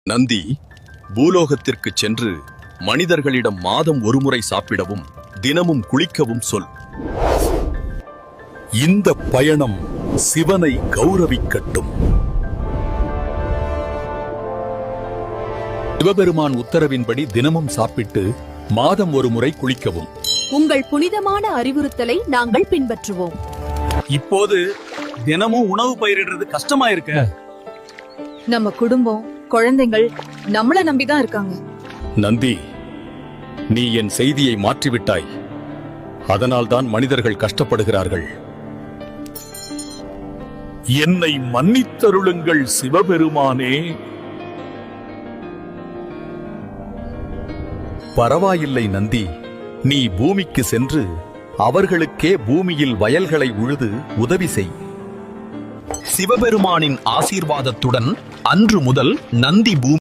நந்தி பூலோகத்திற்கு சென்று மனிதர்களிடம் மாதம் ஒருமுறை சாப்பிடவும் தினமும் குளிக்கவும் சொல். இந்த பயணம் சிவனை கௌரவிக்கட்டும். சிவபெருமான் உத்தரவின்படி தினமும் சாப்பிட்டு மாதம் ஒரு முறை குளிக்கவும். உங்கள் புனிதமான அறிவுறுத்தலை நாங்கள் பின்பற்றுவோம். இப்போது தினமும் உணவு பயிரிடுறது கஷ்டமா இருக்க. நம்ம குடும்பம் குழந்தைகள் நம்மள நம்பிதான் இருக்காங்க. நந்தி, நீ என் செய்தியை மாற்றிவிட்டாய். அதனால்தான் மனிதர்கள் கஷ்டப்படுகிறார்கள். என்னை மன்னித்தருளுங்கள் சிவபெருமானே. பரவாயில்லை நந்தி, நீ பூமிக்கு சென்று அவர்களுக்கே பூமியில் வயல்களை உழுது உதவி செய். சிவபெருமானின் ஆசீர்வாதத்துடன் அன்று முதல் நந்தி பூமி